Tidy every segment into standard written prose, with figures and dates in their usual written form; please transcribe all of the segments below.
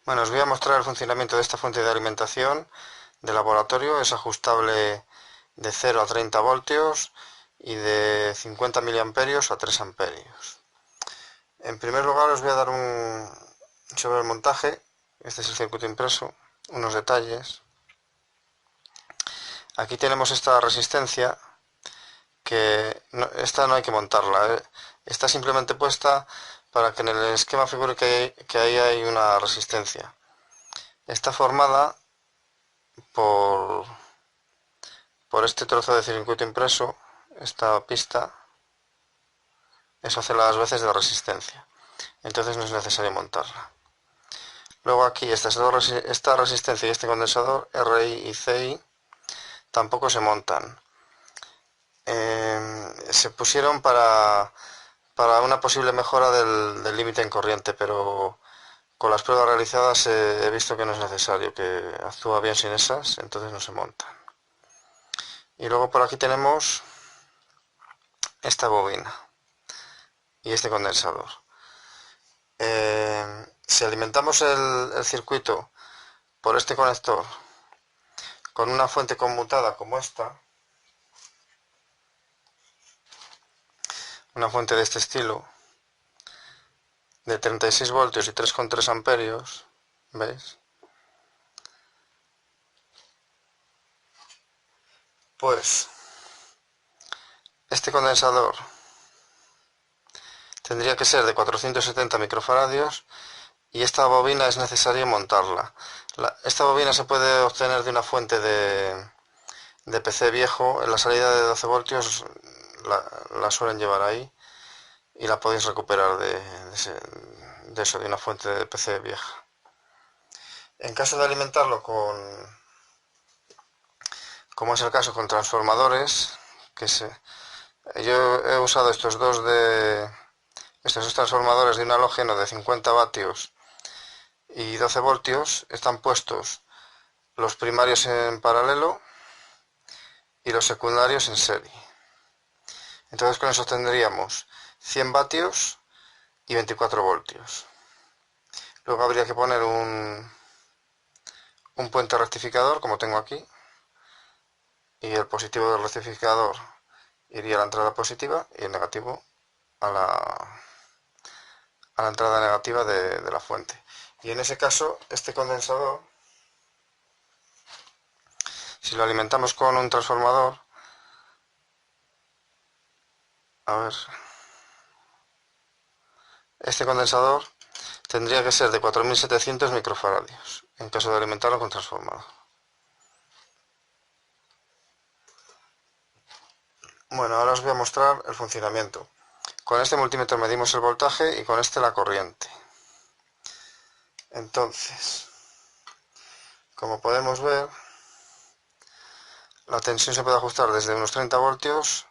Bueno, os voy a mostrar el funcionamiento de esta fuente de alimentación de laboratorio. Es ajustable de 0 a 30 voltios y de 50 miliamperios a 3 amperios. En primer lugar os voy a dar sobre el montaje. Este es el circuito impreso, unos detalles. Aquí tenemos esta resistencia esta no hay que montarla, ¿eh? Está simplemente puesta para que en el esquema figure que ahí hay una resistencia. Está formada por, por este trozo de circuito impreso, esta pista. Eso hace las veces de resistencia, entonces no es necesario montarla. Luego aquí esta resistencia y este condensador RI y CI tampoco se montan. Se pusieron para una posible mejora del límite en corriente, pero con las pruebas realizadas he visto que no es necesario, que actúa bien sin esas, entonces no se montan. Y luego por aquí tenemos esta bobina y este condensador. Si alimentamos el circuito por este conector con una fuente conmutada como esta, una fuente de este estilo, de 36 voltios y 3,3 amperios, ¿veis? Pues este condensador tendría que ser de 470 microfaradios y esta bobina es necesario montarla. Esta bobina se puede obtener de una fuente de PC viejo. En la salida de 12 voltios la suelen llevar ahí y la podéis recuperar de una fuente de PC vieja. En caso de alimentarlo como es el caso con transformadores, yo he usado estos dos transformadores de un halógeno de 50 vatios y 12 voltios. Están puestos los primarios en paralelo y los secundarios en serie. Entonces con eso tendríamos 100 vatios y 24 voltios. Luego habría que poner un puente rectificador, como tengo aquí, y el positivo del rectificador iría a la entrada positiva y el negativo a la entrada negativa de la fuente. Y en ese caso, este condensador, si lo alimentamos con un transformador, a ver, este condensador tendría que ser de 4700 microfaradios en caso de alimentarlo con transformador. Bueno, ahora os voy a mostrar el funcionamiento. Con este multímetro medimos el voltaje y con este la corriente. Entonces, como podemos ver, la tensión se puede ajustar desde unos 30 voltios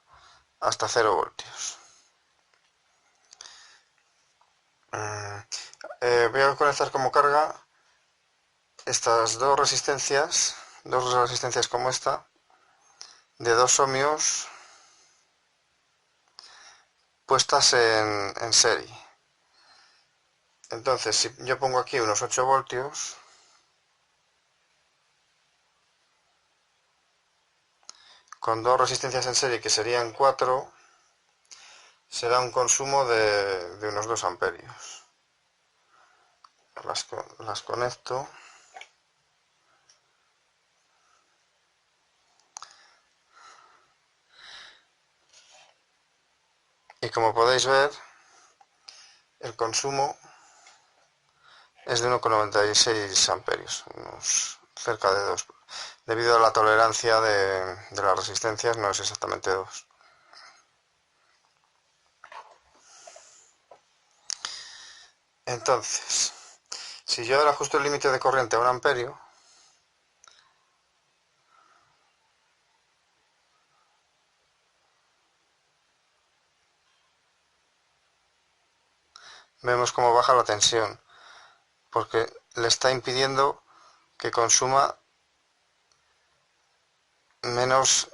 hasta 0 voltios. Voy a conectar como carga estas dos resistencias como esta, de 2 ohmios puestas en serie. Entonces, si yo pongo aquí unos 8 voltios, con dos resistencias en serie que serían 4, será un consumo de unos 2 amperios. Las conecto. Y como podéis ver, el consumo es de 1,96 amperios, unos cerca de 2. Debido a la tolerancia de las resistencias, no es exactamente 2. Entonces, si yo ahora ajusto el límite de corriente a 1 amperio, vemos cómo baja la tensión, porque le está impidiendo que consuma menos,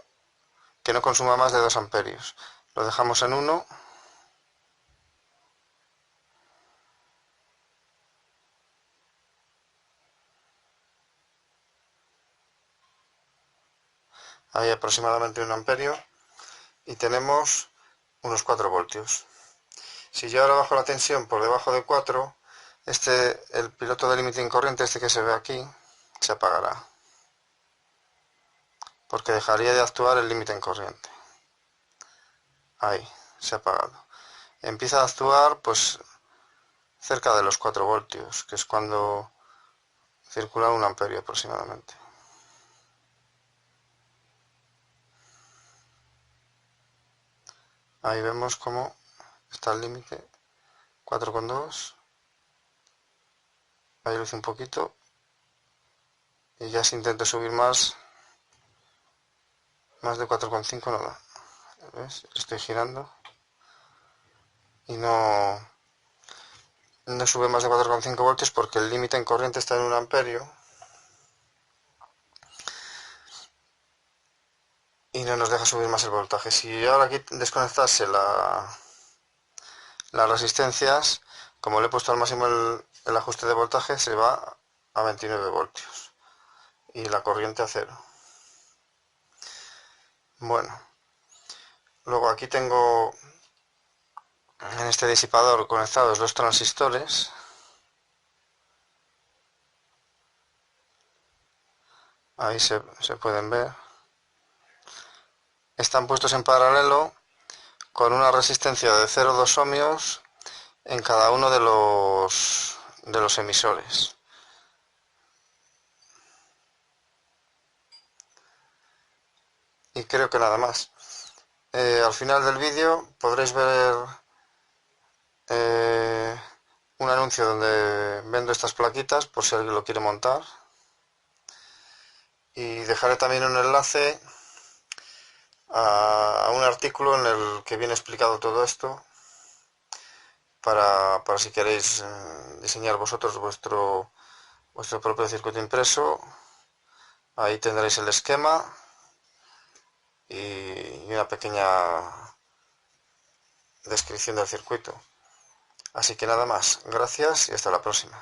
que no consuma más de 2 amperios. Lo dejamos en 1. Hay aproximadamente 1 amperio y tenemos unos 4 voltios. Si yo ahora bajo la tensión por debajo de 4, el piloto de límite en corriente, este que se ve aquí, se apagará, porque dejaría de actuar el límite en corriente. Ahí, se ha apagado. Empieza a actuar pues cerca de los 4 voltios, que es cuando circula 1 amperio aproximadamente. Ahí vemos cómo está el límite, 4,2. Ahí luce un poquito. Y ya si intento subir más de 4,5 no da. ¿Ves? Estoy girando y no sube más de 4,5 voltios porque el límite en corriente está en 1 amperio y no nos deja subir más el voltaje. Si ahora aquí desconectase las resistencias, como le he puesto al máximo el ajuste de voltaje, se va a 29 voltios y la corriente a 0. Bueno, luego aquí tengo en este disipador conectados los transistores. Ahí se pueden ver. Están puestos en paralelo con una resistencia de 0,2 ohmios en cada uno de los emisores. Y creo que nada más. Al final del vídeo podréis ver un anuncio donde vendo estas plaquitas por si alguien lo quiere montar. Y dejaré también un enlace a un artículo en el que viene explicado todo esto para si queréis diseñar vosotros vuestro propio circuito impreso. Ahí tendréis el esquema y una pequeña descripción del circuito. Así que nada más, gracias y hasta la próxima.